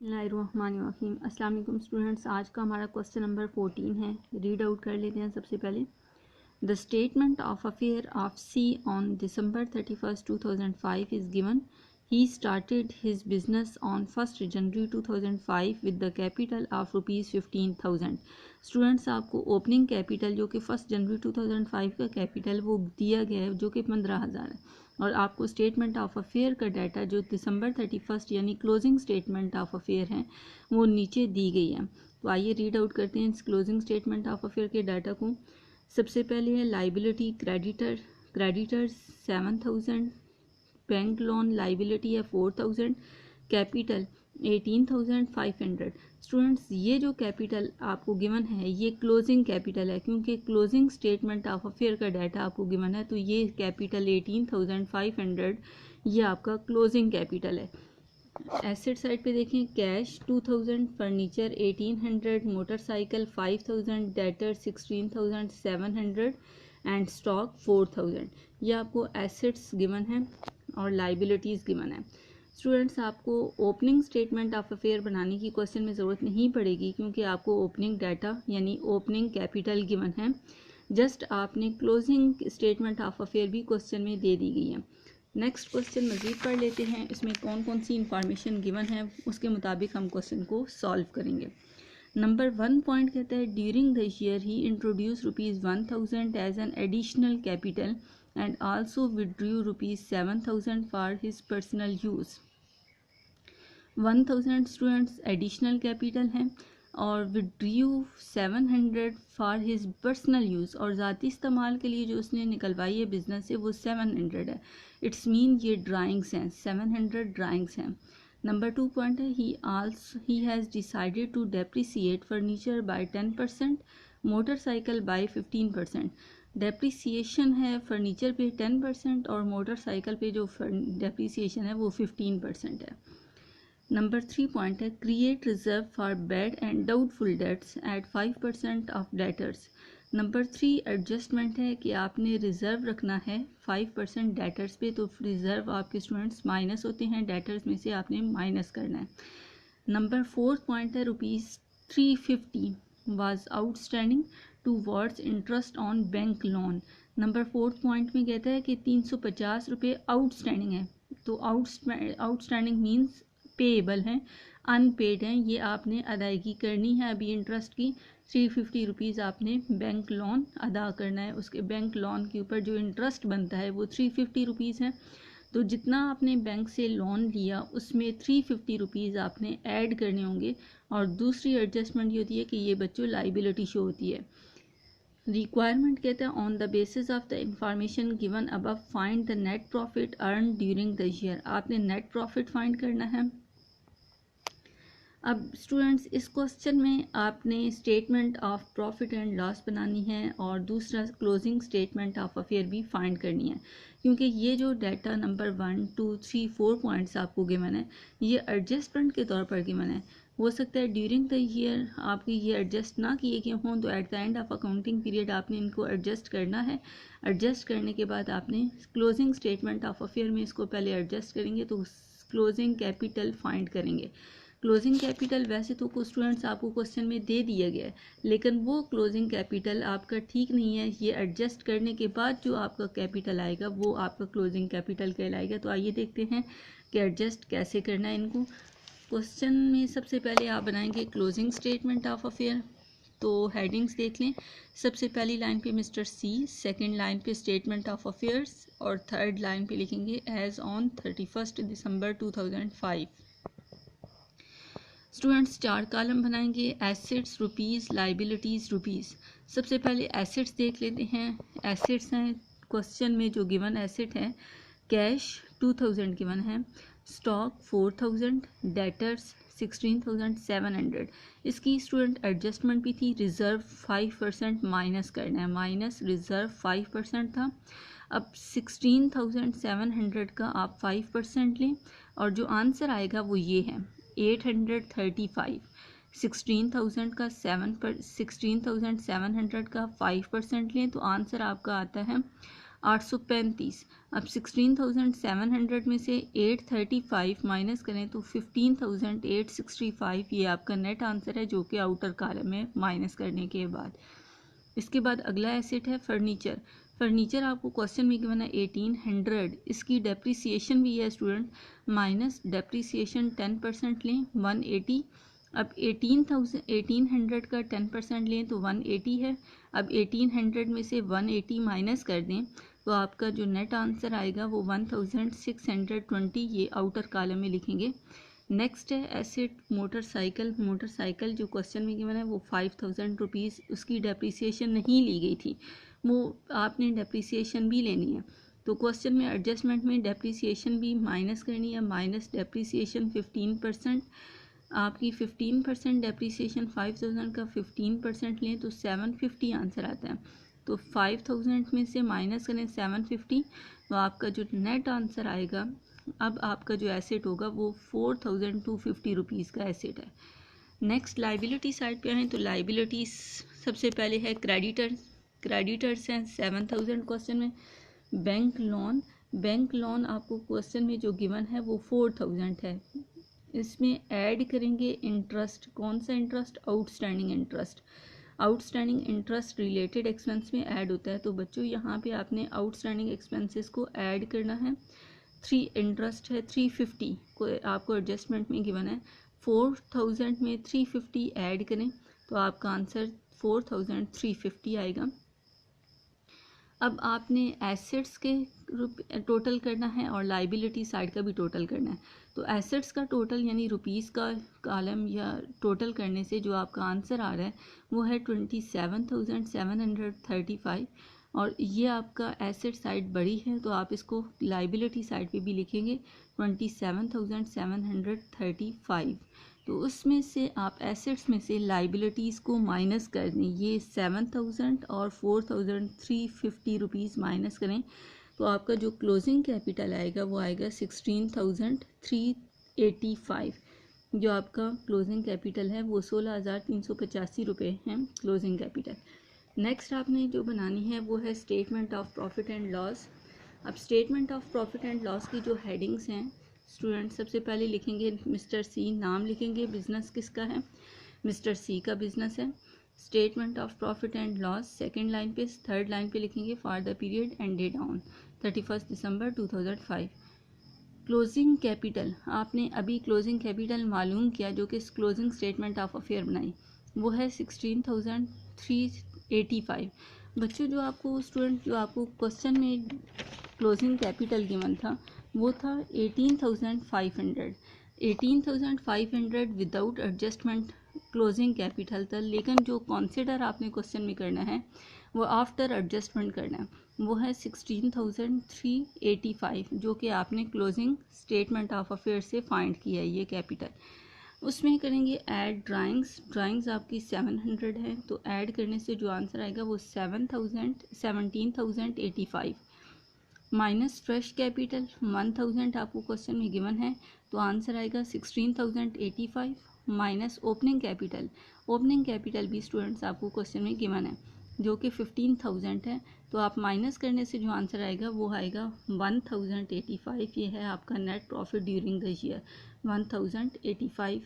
बिस्मिल्लाहिर्रहमानिर्रहीम। अस्सलाम वालेकुम स्टूडेंट्स, आज का हमारा क्वेश्चन नंबर 14 है। रीड आउट कर लेते हैं सबसे पहले। The statement of affair of C on December 31st 2005 is given. He started his business on 1st January 2005 with the capital of ₹15,000। Students, आपको ओपनिंग कैपिटल जो कि 1 जनवरी 2005 का कैपिटल वो दिया गया है जो कि 15,000 है, और आपको स्टेटमेंट ऑफ अफेयर का डाटा जो December 31st यानी क्लोजिंग स्टेटमेंट ऑफ अफेयर है वो नीचे दी गई है। तो आइए रीड आउट करते हैं इस क्लोजिंग स्टेटमेंट ऑफ अफेयर के डाटा को। सबसे पहले है liability creditors 7,000, bank loan liability है 4,000, कैपिटल 18,500। स्टूडेंट्स, ये जो कैपिटल आपको गिवन है ये क्लोजिंग कैपिटल है, क्योंकि क्लोजिंग स्टेटमेंट ऑफ अफेयर का डाटा आपको गिवन है, तो ये कैपिटल 18,500 ये आपका क्लोजिंग कैपिटल है। एसेट साइड पे देखें, cash 2,000, furniture 1,800, motorcycle 5,000, debtor 16,700 and stock 4,000। ये आपको एसेट्स गिवन है और लाइबिलिटीज़ गिवन है। स्टूडेंट्स, आपको ओपनिंग स्टेटमेंट ऑफ अफेयर बनाने की क्वेश्चन में ज़रूरत नहीं पड़ेगी, क्योंकि आपको ओपनिंग डाटा यानी ओपनिंग कैपिटल गिवन है। जस्ट आपने क्लोजिंग स्टेटमेंट ऑफ अफेयर भी क्वेश्चन में दे दी गई है। नेक्स्ट क्वेश्चन मज़ीद पढ़ लेते हैं, इसमें कौन कौन सी इंफॉर्मेशन गिवन है उसके मुताबिक हम क्वेश्चन को सॉल्व करेंगे। नंबर 1 पॉइंट कहता है during the year he introduce ₹1,000 as an additional capital and also withdrew ₹7,000 for his personal use. 1,000 students additional capital हैं और withdrew 700 for his personal use, और ज़ाती इस्तेमाल के लिए जो उसने निकलवाई है बिजनेस से वो 700 है। इट्स मीन ये ड्राइंग्स हैं, 700 ड्राइंग्स हैं। नंबर 2 पॉइंट है he has decided to depreciate furniture by 10%, motorcycle by 15%। Depreciation है फर्नीचर पे 10% और मोटरसाइकिल पे जो डेप्रिसिएशन है वो 15% है। नंबर 3 पॉइंट है create reserve for bad and doubtful debts at 5% of debtors. Number 3 adjustment है कि आपने रिजर्व रखना है 5% डेटर्स पे, तो रिजर्व आपके स्टूडेंट्स माइनस होते हैं, डेटर्स में से आपने माइनस करना है। नंबर 4 पॉइंट है ₹350 was outstanding towards interest on bank loan. Number 4 point में कहता है कि 350 रुपये आउटस्टैंडिंग है, तो आउटस्टैंडिंग मीन्स पेएबल हैं, अनपेड हैं, ये आपने अदायगी करनी है अभी इंटरेस्ट की। 350 रुपीज़ आपने बैंक लोन अदा करना है, उसके बैंक लोन के ऊपर जो इंटरेस्ट बनता है वो 350 रुपीज़ है। तो जितना आपने बैंक से लोन लिया उसमें 350 रुपीज़ आपने ऐड करने होंगे। और दूसरी एडजस्टमेंट ये होती है कि ये बच्चों लाइबिलिटी शो होती है। रिक्वायरमेंट कहते हैं on the basis of the information given above find the net profit earn during the year. आपने नेट प्रॉफिट फाइंड करना है। अब स्टूडेंट्स, इस क्वेश्चन में आपने statement of profit and loss बनानी है और दूसरा क्लोजिंग स्टेटमेंट ऑफ अफेयर भी फाइंड करनी है, क्योंकि ये जो डाटा नंबर 1, 2, 3, 4 पॉइंट्स आपको गिवन है ये एडजस्टमेंट के तौर पर गिवन है। हो सकता है ड्यूरिंग द ईयर आपके ये एडजस्ट ना किए गए हों, तो at the end of accounting period आपने इनको एडजस्ट करना है। एडजस्ट करने के बाद आपने क्लोजिंग स्टेटमेंट ऑफ अफेयर में इसको पहले एडजस्ट करेंगे तो क्लोजिंग कैपिटल फाइंड करेंगे। क्लोजिंग कैपिटल वैसे तो कुछ स्टूडेंट्स आपको क्वेश्चन में दे दिया गया है, लेकिन वो क्लोजिंग कैपिटल आपका ठीक नहीं है। ये एडजस्ट करने के बाद जो आपका कैपिटल आएगा वो आपका क्लोजिंग कैपिटल कहलाएगा। तो आइए देखते हैं कि एडजस्ट कैसे करना है इनको। क्वेश्चन में सबसे पहले आप बनाएंगे क्लोजिंग स्टेटमेंट ऑफ अफेयर। तो हेडिंग्स देख लें। सबसे पहली लाइन पे मिस्टर सी, सेकंड लाइन पे स्टेटमेंट ऑफ अफेयर्स और थर्ड लाइन पे लिखेंगे as on 31 December 2005। Students, 4 column बनाएंगे। Assets rupees, liabilities rupees. सबसे पहले एसेट्स देख लेते हैं। एसेट्स हैं क्वेश्चन में जो गिवन एसेट है, कैश 2,000 गिवन है, स्टॉक 4,000, डेटर्स 16,700। इसकी स्टूडेंट एडजस्टमेंट भी थी, रिज़र्व 5% माइनस करना है, माइनस रिज़र्व 5% था। अब 16,700 का आप 5% लें और जो आंसर आएगा वो ये है 835। 16,000 का 16,700 का 5% लें तो आंसर आपका आता है 835। अब 16,700 में से 835 माइनस करें तो 15,865 ये आपका नेट आंसर है, जो कि आउटर कॉलम में माइनस करने के बाद। इसके बाद अगला एसेट है फर्नीचर। फर्नीचर आपको क्वेश्चन में गिवन है 1800, इसकी डेप्रिसिएशन भी है स्टूडेंट, माइनस डेप्रिसिएशन 10% लें 180। अब 1800 का 10% लें तो 180 है। अब 1800 में से 180 माइनस कर दें तो आपका जो नेट आंसर आएगा वो 1620, ये आउटर कॉलम में लिखेंगे। नेक्स्ट है एसेट मोटरसाइकिल। मोटरसाइकिल जो क्वेश्चन में गिवन है वो 5000 रुपीज़, उसकी डेप्रिसिएशन नहीं ली गई थी, वो आपने डेप्रिसिएशन भी लेनी है। तो क्वेश्चन में एडजस्टमेंट में डेप्रिसिएशन भी माइनस करनी है, माइनस डेप्रिसिएशन 15%। आपकी 15% डेप्रिसिएशन 5000 का 15% लें तो 750 आंसर आता है। तो 5000 में से माइनस करें 750 तो आपका जो नेट आंसर आएगा, अब आपका जो एसेट होगा वो 4250 रुपीज़ का एसेट है। नेक्स्ट लाइबिलिटी साइड पे आएँ तो लाइबिलिटीज सबसे पहले है क्रेडिटर्स। क्रेडिटर्स हैं 7000 क्वेश्चन में। बैंक लोन, बैंक लोन आपको क्वेश्चन में जो गिवन है वो 4000 है। इसमें ऐड करेंगे इंटरेस्ट, कौन सा interest, outstanding interest. Outstanding interest related expense में ऐड होता है, तो बच्चों यहाँ पे आपने आउटस्टैंडिंग एक्सपेंसेस को ऐड करना है। 3 इंटरेस्ट है 350 को आपको एडजस्टमेंट में गिवन है, 4000 में 350 ऐड करें तो आपका आंसर 4350 आएगा। अब आपने एसेट्स के टोटल करना है और लाइबिलिटी साइड का भी टोटल करना है। तो एसेट्स का टोटल यानी रुपीज़ का कॉलम या टोटल करने से जो आपका आंसर आ रहा है वो है 27,735, और ये आपका एसेट साइड बड़ी है तो आप इसको लाइबिलिटी साइड पे भी लिखेंगे 27,735। तो उसमें से आप एसेट्स में से लाइबिलिटीज़ को माइनस कर दें, ये 7000 और 4350 रुपीज़ माइनस करें तो आपका जो क्लोजिंग कैपिटल आएगा वो आएगा 16,385। जो आपका क्लोजिंग कैपिटल है वो 16,385 रुपये हैं क्लोजिंग कैपिटल। नेक्स्ट आपने जो बनानी है वो है statement of profit and loss. अब statement of profit and loss की जो हेडिंग्स हैं स्टूडेंट, सबसे पहले लिखेंगे मिस्टर सी, नाम लिखेंगे, बिजनेस किसका है, मिस्टर सी का बिजनेस है। Statement of profit and loss second line पे, थर्ड लाइन पे लिखेंगे for the period ended on 31 December 2005। Closing capital, आपने अभी क्लोजिंग कैपिटल मालूम किया जो कि क्लोजिंग स्टेटमेंट ऑफ अफेयर बनाई, वो है 16,385। बच्चों जो आपको स्टूडेंट जो आपको क्वेश्चन में क्लोजिंग कैपिटल गिवन था वो था 18,500। 18,500 विदाउट एडजस्टमेंट क्लोजिंग कैपिटल था, लेकिन जो कंसिडर आपने क्वेश्चन में करना है वो आफ्टर एडजस्टमेंट करना है, वो है 16,385 जो कि आपने क्लोजिंग स्टेटमेंट ऑफ अफेयर से फाइंड किया है ये कैपिटल। उसमें करेंगे ऐड ड्राइंग्स, ड्राइंग्स आपकी 700 है तो ऐड करने से जो आंसर आएगा वो 17,085 माइनस फ्रेश कैपिटल 1000 आपको क्वेश्चन में गिवन है तो आंसर आएगा 16,085 minus opening capital. Opening capital भी स्टूडेंट्स आपको क्वेश्चन में गिवन है जो कि 15,000 है, तो आप माइनस करने से जो आंसर आएगा वो आएगा 1085। ये है आपका net profit during the year 1085